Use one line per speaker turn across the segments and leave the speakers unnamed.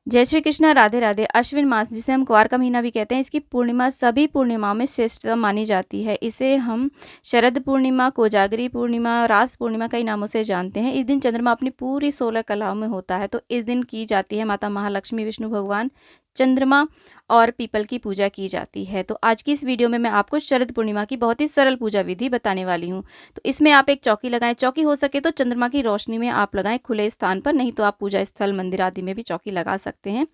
जय श्री कृष्णा, राधे राधे। अश्विन मास, जिसे हम क्वार का महीना भी कहते हैं, इसकी पूर्णिमा सभी पूर्णिमाओं में श्रेष्ठतम मानी जाती है। इसे हम शरद पूर्णिमा, कोजागरी पूर्णिमा, रास पूर्णिमा कई नामों से जानते हैं। इस दिन चंद्रमा अपनी पूरी 16 कलाओं में होता है। तो इस दिन की जाती है माता महालक्ष्मी, विष्णु भगवान, चंद्रमा और पीपल की पूजा की जाती है। तो आज की इस वीडियो में मैं आपको शरद पूर्णिमा की बहुत ही सरल पूजा विधि बताने वाली हूँ। तो इसमें आप एक चौकी लगाएं। चौकी हो सके तो चंद्रमा की रोशनी में आप लगाएं, खुले स्थान पर, नहीं तो आप पूजा स्थल, मंदिर आदि में भी चौकी लगा सकते हैं।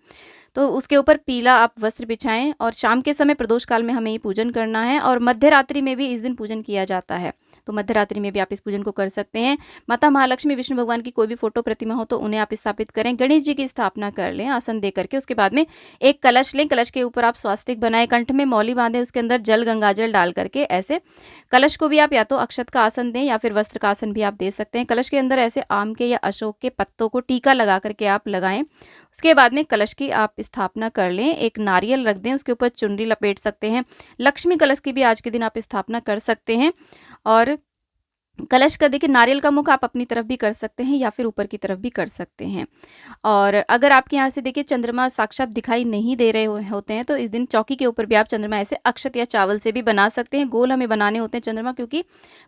तो उसके ऊपर पीला आप वस्त्र बिछाएं और शाम के समय प्रदोष काल में हमें ये पूजन करना है। और मध्य रात्रि में भी इस दिन पूजन किया जाता है। तो मध्य रात्रि में भी आप इस पूजन को कर सकते हैं। माता महालक्ष्मी, विष्णु भगवान की कोई भी फोटो प्रतिमा हो तो उन्हें आप स्थापित करें। गणेश जी की स्थापना कर लें आसन दे करके। उसके बाद में एक कलश लें। कलश के ऊपर आप स्वास्तिक बनाएं, कंठ में मौली बांधें, उसके अंदर जल, गंगाजल डाल करके ऐसे कलश को भी आप या तो अक्षत का आसन दें या फिर वस्त्र का आसन भी आप दे सकते हैं। कलश के अंदर ऐसे आम के या अशोक के पत्तों को टीका लगा करके आप लगाएं। उसके बाद में कलश की आप स्थापना कर लें। एक नारियल रख दें, उसके ऊपर चुनरी लपेट सकते हैं। लक्ष्मी कलश की भी आज के दिन आप स्थापना कर सकते हैं। और कलश का देखिए, नारियल का मुख आप अपनी तरफ भी कर सकते हैं या फिर ऊपर की तरफ भी कर सकते हैं। और अगर आपके यहाँ से देखिए चंद्रमा साक्षात दिखाई नहीं दे रहे होते हैं तो इस दिन चौकी के ऊपर भी आप चंद्रमा ऐसे अक्षत या चावल से भी बना सकते हैं। गोल हमें बनाने होते हैं चंद्रमा, क्योंकि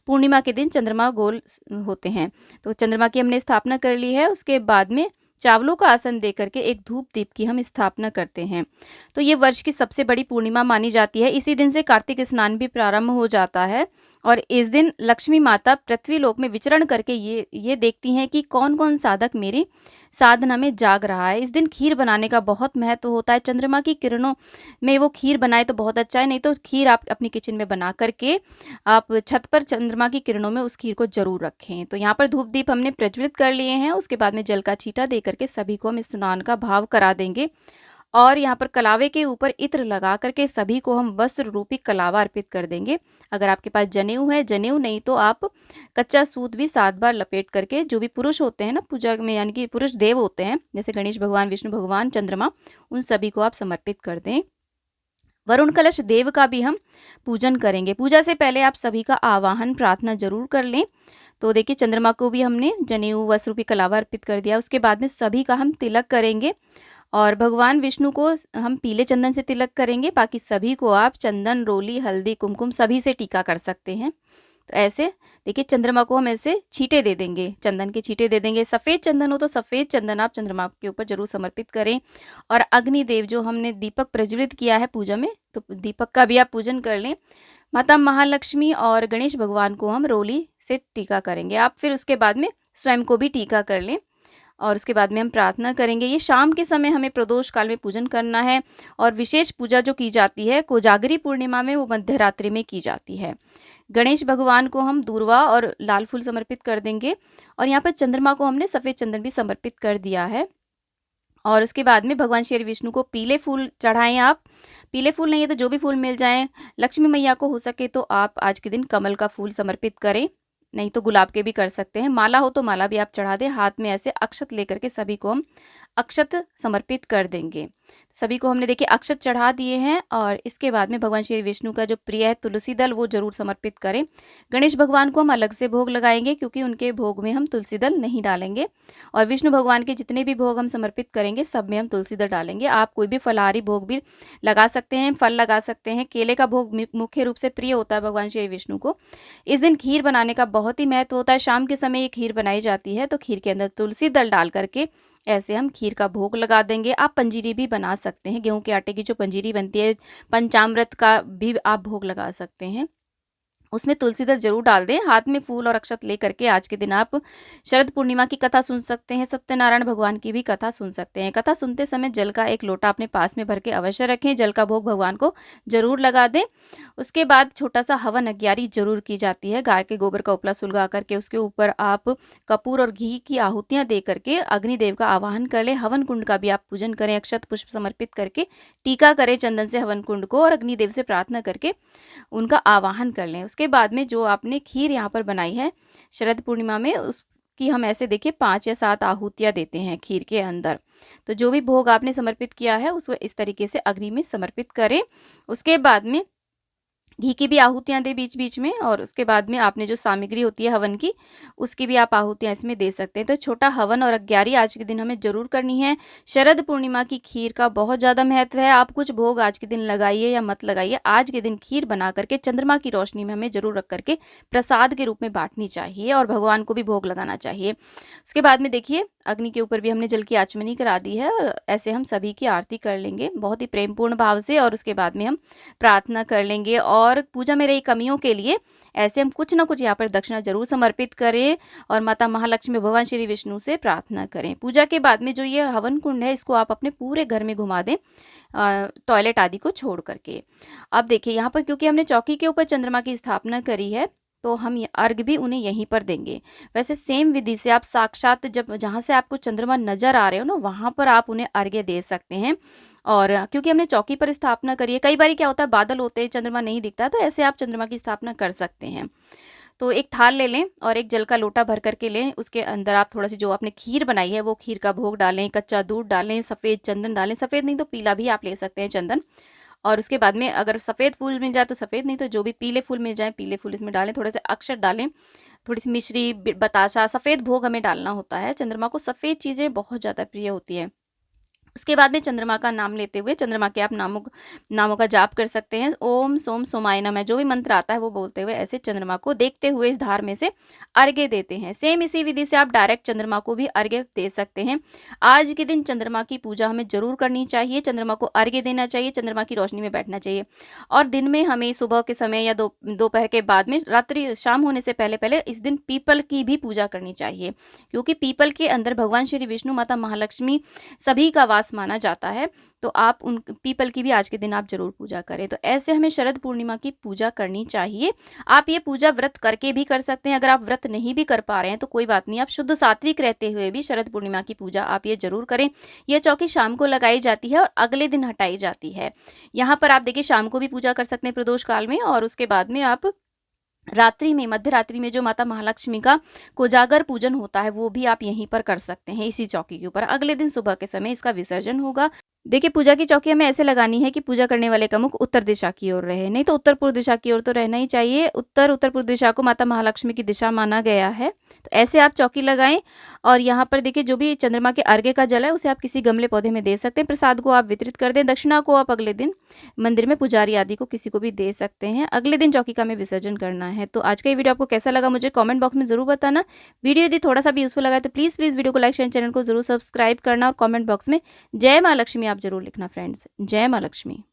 पूर्णिमा के दिन चंद्रमा गोल होते हैं। तो चंद्रमा की हमने स्थापना कर ली है। उसके बाद में चावलों का आसन दे करके एक धूप दीप की हम स्थापना करते हैं। तो ये वर्ष की सबसे बड़ी पूर्णिमा मानी जाती है। इसी दिन से कार्तिक स्नान भी प्रारंभ हो जाता है। और इस दिन लक्ष्मी माता पृथ्वी लोक में विचरण करके ये देखती हैं कि कौन कौन साधक मेरी साधना में जाग रहा है। इस दिन खीर बनाने का बहुत महत्व होता है। चंद्रमा की किरणों में वो खीर बनाए तो बहुत अच्छा है, नहीं तो खीर आप अपनी किचन में बना करके आप छत पर चंद्रमा की किरणों में उस खीर को जरूर रखें। तो यहाँ पर धूप दीप हमने प्रज्वलित कर लिए हैं। उसके बाद में जल का छींटा दे करके सभी को हम स्नान का भाव करा देंगे। और यहाँ पर कलावे के ऊपर इत्र लगा करके सभी को हम वस्त्र रूपी कलावा अर्पित कर देंगे। अगर आपके पास जनेऊ है, जनेऊ नहीं तो आप कच्चा सूत भी 7 बार लपेट करके, जो भी पुरुष होते हैं ना पूजा में, यानी कि पुरुष देव होते हैं, जैसे गणेश भगवान, विष्णु भगवान, चंद्रमा, उन सभी को आप समर्पित कर दें। वरुण कलश देव का भी हम पूजन करेंगे। पूजा से पहले आप सभी का आवाहन, प्रार्थना जरूर कर लें। तो देखिए चंद्रमा को भी हमने जनेऊ वस्त्र रूपी कलावा अर्पित कर दिया। उसके बाद में सभी का हम तिलक करेंगे। और भगवान विष्णु को हम पीले चंदन से तिलक करेंगे। बाकी सभी को आप चंदन, रोली, हल्दी, कुमकुम सभी से टीका कर सकते हैं। तो ऐसे देखिए चंद्रमा को हम ऐसे छींटे दे देंगे, चंदन के छींटे दे देंगे। सफ़ेद चंदन हो तो सफ़ेद चंदन आप चंद्रमा के ऊपर जरूर समर्पित करें। और अग्निदेव, जो हमने दीपक प्रज्वलित किया है पूजा में, तो दीपक का भी आप पूजन कर लें। माता महालक्ष्मी और गणेश भगवान को हम रोली से टीका करेंगे। आप फिर उसके बाद में स्वयं को भी टीका कर लें। और उसके बाद में हम प्रार्थना करेंगे। ये शाम के समय हमें प्रदोष काल में पूजन करना है। और विशेष पूजा जो की जाती है कोजागरी पूर्णिमा में, वो मध्य रात्रि में की जाती है। गणेश भगवान को हम दूर्वा और लाल फूल समर्पित कर देंगे। और यहाँ पर चंद्रमा को हमने सफ़ेद चंदन भी समर्पित कर दिया है। और उसके बाद में भगवान श्री विष्णु को पीले फूल चढ़ाएं आप। पीले फूल नहीं है तो जो भी फूल मिल जाएं। लक्ष्मी मैया को हो सके तो आप आज के दिन कमल का फूल समर्पित करें, नहीं तो गुलाब के भी कर सकते हैं। माला हो तो माला भी आप चढ़ा दें। हाथ में ऐसे अक्षत लेकर के सभी को हम अक्षत समर्पित कर देंगे। सभी को हमने देखिए अक्षत चढ़ा दिए हैं। और इसके बाद में भगवान श्री विष्णु का जो प्रिय है तुलसी दल, वो जरूर समर्पित करें। गणेश भगवान को हम अलग से भोग लगाएंगे, क्योंकि उनके भोग में हम तुलसी दल नहीं डालेंगे। और विष्णु भगवान के जितने भी भोग हम समर्पित करेंगे सब में हम तुलसी दल डालेंगे। आप कोई भी फलाहारी भोग भी लगा सकते हैं, फल लगा सकते हैं। केले का भोग मुख्य रूप से प्रिय होता है भगवान श्री विष्णु को। इस दिन खीर बनाने का बहुत ही महत्व होता है। शाम के समय ये खीर बनाई जाती है। तो खीर के अंदर तुलसी दल डाल करके ऐसे हम खीर का भोग लगा देंगे। आप पंजीरी भी बना सकते हैं, गेहूं के आटे की जो पंजीरी बनती है, पंचामृत का भी आप भोग लगा सकते हैं। उसमें तुलसी दल जरूर डाल दें। हाथ में फूल और अक्षत ले करके आज के दिन आप शरद पूर्णिमा की कथा सुन सकते हैं। सत्यनारायण भगवान की भी कथा सुन सकते हैं। कथा सुनते समय जल का एक लोटा अपने पास में भर के अवश्य रखें। जल का भोग भगवान को जरूर लगा दें। उसके बाद छोटा सा हवन अग्यारी जरूर की जाती है। गाय के गोबर का उपला सुलगा करके उसके ऊपर आप कपूर और घी की आहुतियां दे करके अग्निदेव का आवाहन कर लें। हवन कुंड का भी आप पूजन करें। अक्षत पुष्प समर्पित करके टीका करें चंदन से हवन कुंड को, और अग्निदेव से प्रार्थना करके उनका आवाहन कर लें। उसके बाद में जो आपने खीर यहाँ पर बनाई है शरद पूर्णिमा में, उसकी हम ऐसे देखिए 5 या 7 आहुतियाँ देते हैं खीर के अंदर। तो जो भी भोग आपने समर्पित किया है उसको इस तरीके से अग्नि में समर्पित करें। उसके बाद में घी की भी आहुतियाँ दें बीच-बीच में, और उसके बाद में आपने जो सामग्री होती है हवन की, उसकी भी आप आहुतियाँ इसमें दे सकते हैं। तो छोटा हवन और अग्यारी आज के दिन हमें ज़रूर करनी है। शरद पूर्णिमा की खीर का बहुत ज़्यादा महत्व है। आप कुछ भोग आज के दिन लगाइए या मत लगाइए, आज के दिन खीर बना करके चंद्रमा की रोशनी में हमें ज़रूर रख करके प्रसाद के रूप में बाँटनी चाहिए और भगवान को भी भोग लगाना चाहिए। उसके बाद में देखिए, अग्नि के ऊपर भी हमने जल की आचमनी करा दी है। ऐसे हम सभी की आरती कर लेंगे बहुत ही प्रेमपूर्ण भाव से, और उसके बाद में हम प्रार्थना कर लेंगे। और पूजा में रही कमियों के लिए ऐसे हम कुछ ना कुछ यहाँ पर दक्षिणा जरूर समर्पित करें और माता महालक्ष्मी भगवान श्री विष्णु से प्रार्थना करें। पूजा के बाद में जो ये हवन कुंड है, इसको आप अपने पूरे घर में घुमा दें, टॉयलेट आदि को छोड़ करके। अब देखिए यहाँ पर, क्योंकि हमने चौकी के ऊपर चंद्रमा की स्थापना करी है, तो हम अर्घ भी उन्हें यहीं पर देंगे। वैसे सेम विधि से आप साक्षात जब जहाँ से आपको चंद्रमा नजर आ रहे हो ना, वहां पर आप उन्हें अर्घ्य दे सकते हैं। और क्योंकि हमने चौकी पर स्थापना करी है, कई बार क्या होता है बादल होते हैं, चंद्रमा नहीं दिखता, तो ऐसे आप चंद्रमा की स्थापना कर सकते हैं। तो एक थाल ले लें और एक जल का लोटा भर करके लें। उसके अंदर आप थोड़ा सी जो आपने खीर बनाई है वो खीर का भोग डालें, कच्चा दूध डालें, सफ़ेद चंदन डालें, सफ़ेद नहीं तो पीला भी आप ले सकते हैं चंदन। और उसके बाद में अगर सफ़ेद फूल मिल जाए तो सफ़ेद, नहीं तो जो भी पीले फूल मिल जाए पीले फूल इसमें डालें, थोड़े से अक्षत डालें, थोड़ी सी मिश्री, बतासा, सफ़ेद भोग हमें डालना होता है। चंद्रमा को सफ़ेद चीज़ें बहुत ज़्यादा प्रिय होती है। उसके बाद में चंद्रमा का नाम लेते हुए चंद्रमा के आप नामों का जाप कर सकते हैं। ओम सोम सोमाय नमः, जो भी मंत्र आता है वो बोलते हुए ऐसे चंद्रमा को देखते हुए इस धार में से अर्घ्य देते हैं। सेम इसी विधि से आप डायरेक्ट चंद्रमा को भी अर्घ्य दे सकते हैं। आज के दिन चंद्रमा की पूजा हमें जरूर करनी चाहिए, चंद्रमा को अर्घ्य देना चाहिए, चंद्रमा की रोशनी में बैठना चाहिए। और दिन में हमें सुबह के समय या दोपहर के बाद में, रात्रि शाम होने से पहले पहले इस दिन पीपल की भी पूजा करनी चाहिए, क्योंकि पीपल के अंदर भगवान श्री विष्णु, माता महालक्ष्मी सभी का वास माना जाता है। तो आप उन पीपल की भी आज के दिन आप जरूर पूजा करें। तो ऐसे हमें शरद पूर्णिमा की पूजा करनी चाहिए। आप ये पूजा व्रत करके भी कर सकते हैं। अगर आप व्रत नहीं भी कर पा रहे हैं तो कोई बात नहीं, आप शुद्ध सात्विक रहते हुए भी शरद पूर्णिमा की पूजा आप ये जरूर करें। यह चौकी शाम को लगाई जाती है और अगले दिन हटाई जाती है। यहाँ पर आप देखिए शाम को भी पूजा कर सकते हैं प्रदोष काल में, और उसके बाद में आप रात्रि में, मध्य रात्रि में जो माता महालक्ष्मी का कोजागर पूजन होता है वो भी आप यहीं पर कर सकते हैं, इसी चौकी के ऊपर। अगले दिन सुबह के समय इसका विसर्जन होगा। देखिए, पूजा की चौकी हमें ऐसे लगानी है कि पूजा करने वाले का मुख उत्तर दिशा की ओर रहे, नहीं तो उत्तर पूर्व दिशा की ओर तो रहना ही चाहिए। उत्तर पूर्व दिशा को माता महालक्ष्मी की दिशा माना गया है। तो ऐसे आप चौकी लगाएं। और यहाँ पर देखिए, जो भी चंद्रमा के अर्घ्य का जल है उसे आप किसी गमले पौधे में दे सकते हैं। प्रसाद को आप वितरित कर दें। दक्षिणा को आप अगले दिन मंदिर में पुजारी आदि को किसी को भी दे सकते हैं। अगले दिन चौकी का हमें विसर्जन करना है। तो आज का ये वीडियो आपको कैसा लगा मुझे कमेंट बॉक्स में जरूर बताना। वीडियो यदि थोड़ा सा भी यूजफुल लगा तो प्लीज़ वीडियो को लाइक शेयर, चैनल को जरूर सब्सक्राइब करना, और कमेंट बॉक्स में जय माँ लक्ष्मी आप जरूर लिखना फ्रेंड्स। जय माँ लक्ष्मी।